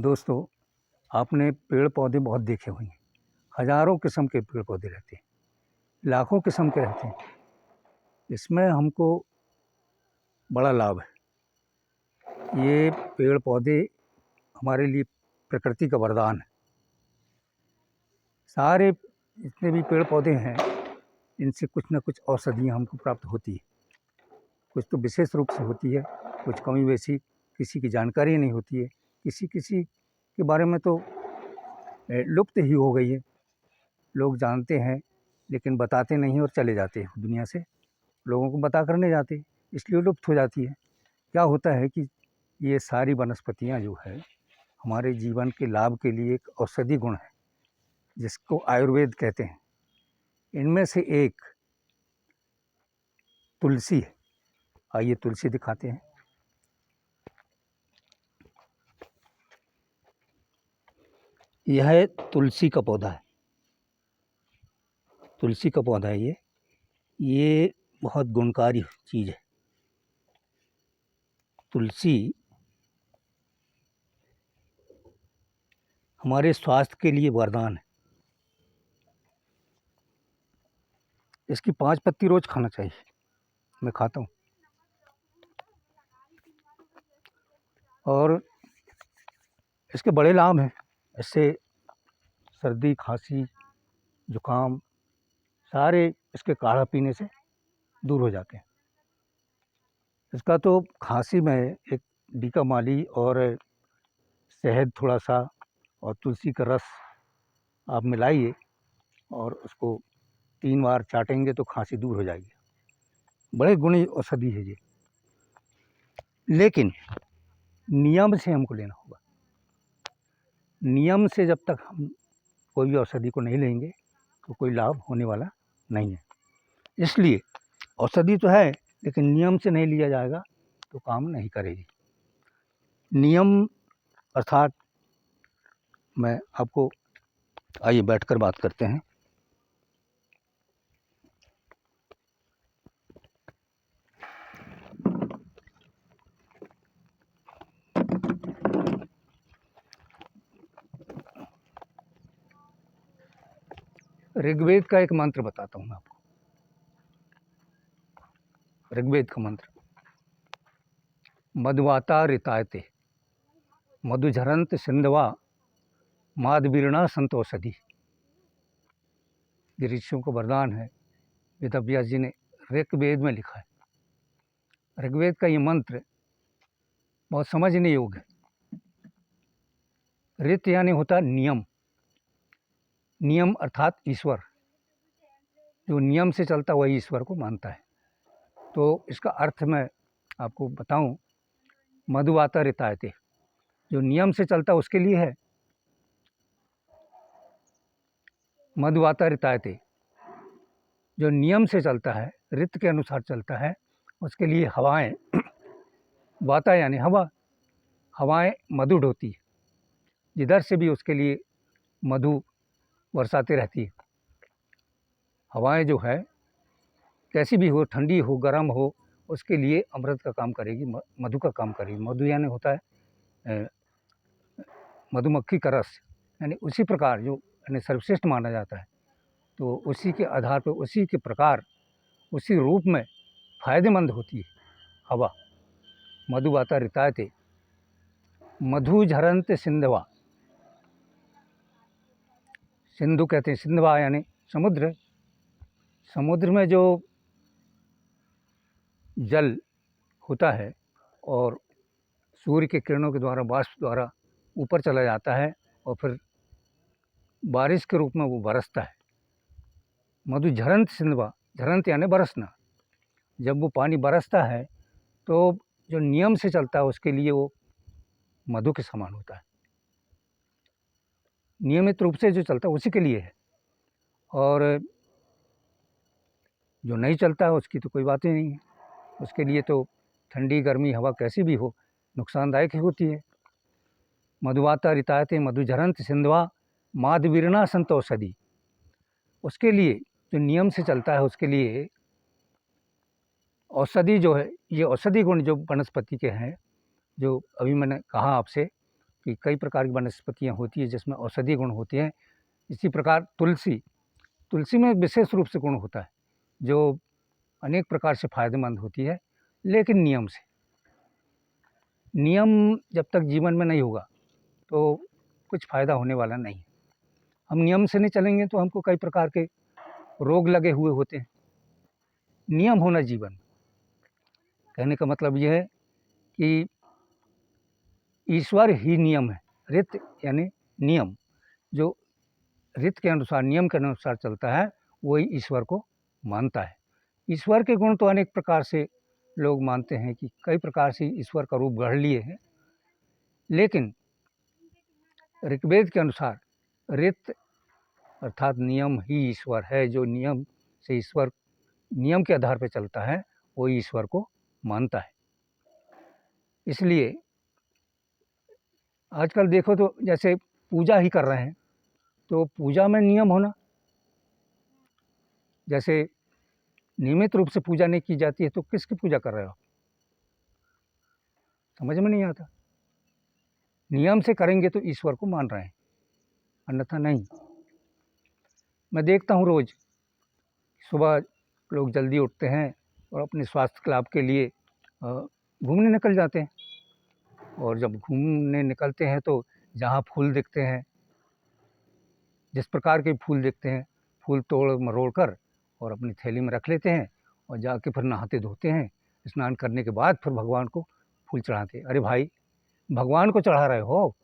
दोस्तों, आपने पेड़ पौधे बहुत देखे होंगे। हज़ारों किस्म के पेड़ पौधे रहते हैं, लाखों किस्म के रहते हैं। इसमें हमको बड़ा लाभ है। ये पेड़ पौधे हमारे लिए प्रकृति का वरदान है। सारे जितने भी पेड़ पौधे हैं, इनसे कुछ न कुछ औषधियाँ हमको प्राप्त होती है। कुछ तो विशेष रूप से होती है, कुछ कमी बेशी किसी की जानकारी नहीं होती है। किसी किसी के बारे में तो लुप्त ही हो गई है। लोग जानते हैं लेकिन बताते नहीं और चले जाते हैं दुनिया से। लोगों को बता कर नहीं जाते, इसलिए लुप्त हो जाती है। क्या होता है कि ये सारी वनस्पतियाँ जो है हमारे जीवन के लाभ के लिए एक औषधि गुण है, जिसको आयुर्वेद कहते हैं। इनमें से एक तुलसी है। आइए तुलसी दिखाते हैं। यह तुलसी का पौधा है। तुलसी का पौधा है ये बहुत गुणकारी चीज़ है। तुलसी हमारे स्वास्थ्य के लिए वरदान है। इसकी 5 पत्ती रोज़ खाना चाहिए। मैं खाता हूँ। और इसके बड़े लाभ हैं। इससे सर्दी, खांसी, जुकाम सारे इसके काढ़ा पीने से दूर हो जाते हैं। इसका तो खांसी में एक डीका माली और शहद थोड़ा सा और तुलसी का रस आप मिलाइए और उसको 3 बार चाटेंगे तो खांसी दूर हो जाएगी। बड़े गुणी औषधि है ये, लेकिन नियम से हमको लेना होगा। नियम से जब तक हम कोई भी औषधि को नहीं लेंगे तो कोई लाभ होने वाला नहीं है। इसलिए औषधि तो है, लेकिन नियम से नहीं लिया जाएगा तो काम नहीं करेगी। नियम अर्थात मैं आपको, आइए बैठकर बात करते हैं। ऋग्वेद का एक मंत्र बताता हूँ मैं आपको। ऋग्वेद का मंत्र, मधुवाता ऋतायते मधुझरंत सिंधवा माधवीर्णा संतोषधि। ये ऋषियों को वरदान है। वेदव्यास जी ने ऋग्वेद में लिखा है। ऋग्वेद का ये मंत्र बहुत समझने योग्य है। ऋत यानी होता है नियम। नियम अर्थात ईश्वर। जो नियम से चलता वही ईश्वर को मानता है। तो इसका अर्थ मैं आपको बताऊं, मधुवाता ऋतायते, जो नियम से चलता उसके लिए है। मधुवाता ऋतायते, जो नियम से चलता है, ऋत के अनुसार चलता है, उसके लिए हवाएं, वाता यानी हवा, हवाएं मधुर होती है। जिधर से भी उसके लिए मधु बरसाती रहती है। हवाएं जो है कैसी भी हो, ठंडी हो, गर्म हो, उसके लिए अमृत का काम करेगी, मधु का काम करेगी। मधु यानी होता है मधुमक्खी का रस, यानी उसी प्रकार जो यानी सर्वश्रेष्ठ माना जाता है। तो उसी के आधार पर, उसी के प्रकार, उसी रूप में फायदेमंद होती है हवा। मधुवाता ऋतायते मधु झरंत सिंधवा। सिंधु कहते हैं, सिंधवा यानी समुद्र। समुद्र में जो जल होता है और सूर्य के किरणों के द्वारा, बाष्प द्वारा ऊपर चला जाता है और फिर बारिश के रूप में वो बरसता है। मधु झरंत सिंधवा, झरंत यानी बरसना। जब वो पानी बरसता है तो जो नियम से चलता है उसके लिए वो मधु के समान होता है। नियमित रूप से जो चलता है उसी के लिए है, और जो नहीं चलता है उसकी तो कोई बात ही नहीं है। उसके लिए तो ठंडी गर्मी हवा कैसी भी हो, नुकसानदायक ही होती है। मधुवाता ऋतायते मधुझरंत सिंधवा माधवीर्णा संतोषधि। उसके लिए जो नियम से चलता है उसके लिए औषधि जो है, ये औषधि गुण जो वनस्पति के हैं, जो अभी मैंने कहा आपसे, कि कई प्रकार की वनस्पतियाँ होती हैं जिसमें औषधीय गुण होते हैं। इसी प्रकार तुलसी में विशेष रूप से गुण होता है जो अनेक प्रकार से फायदेमंद होती है, लेकिन नियम से। नियम जब तक जीवन में नहीं होगा तो कुछ फ़ायदा होने वाला नहीं है। हम नियम से नहीं चलेंगे तो हमको कई प्रकार के रोग लगे हुए होते हैं। नियम होना जीवन, कहने का मतलब ये है कि ईश्वर ही नियम है। ऋत यानी नियम, जो ऋत के अनुसार, नियम के अनुसार चलता है, वही ईश्वर को मानता है। ईश्वर के गुण तो अनेक प्रकार से लोग मानते हैं कि कई प्रकार से ईश्वर का रूप गढ़ लिए हैं, लेकिन ऋग्वेद के अनुसार ऋत अर्थात नियम ही ईश्वर है। जो नियम से ईश्वर, नियम के आधार पर चलता है, वो ईश्वर को मानता है। इसलिए आजकल देखो तो जैसे पूजा ही कर रहे हैं, तो पूजा में नियम होना, जैसे नियमित रूप से पूजा नहीं की जाती है तो किसकी पूजा कर रहे हो? समझ में नहीं आता। नियम से करेंगे तो ईश्वर को मान रहे हैं, अन्यथा नहीं। मैं देखता हूँ रोज़ सुबह लोग जल्दी उठते हैं और अपने स्वास्थ्य के लाभ के लिए घूमने निकल जाते हैं, और जब घूमने निकलते हैं तो जहाँ फूल दिखते हैं, जिस प्रकार के फूल दिखते हैं, फूल तोड़ मरोड़ कर और अपनी थैली में रख लेते हैं और जाके फिर नहाते धोते हैं। स्नान करने के बाद फिर भगवान को फूल चढ़ाते हैं। अरे भाई, भगवान को चढ़ा रहे हो,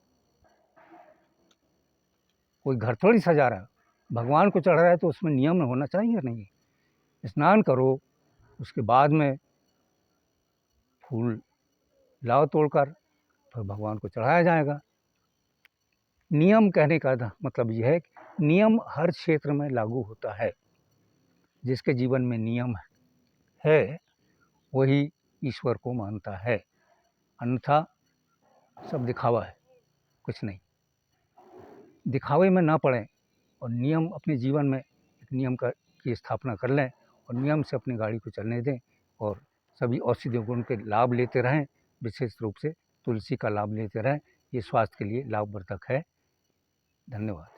कोई घर थोड़ी सजा रहा है। भगवान को चढ़ा रहा है तो उसमें नियम होना चाहिए या नहीं? स्नान करो, उसके बाद में फूल लाओ तोड़कर, फिर भगवान को चढ़ाया जाएगा। नियम कहने का मतलब यह है कि नियम हर क्षेत्र में लागू होता है। जिसके जीवन में नियम है वही ईश्वर को मानता है, अन्यथा सब दिखावा है, कुछ नहीं। दिखावे में ना पड़ें और नियम अपने जीवन में एक नियम की स्थापना कर लें और नियम से अपनी गाड़ी को चलने दें और सभी औषधीय गुण के लाभ लेते रहें। विशेष रूप से तुलसी का लाभ लेते रहें, ये स्वास्थ्य के लिए लाभवर्धक है। धन्यवाद।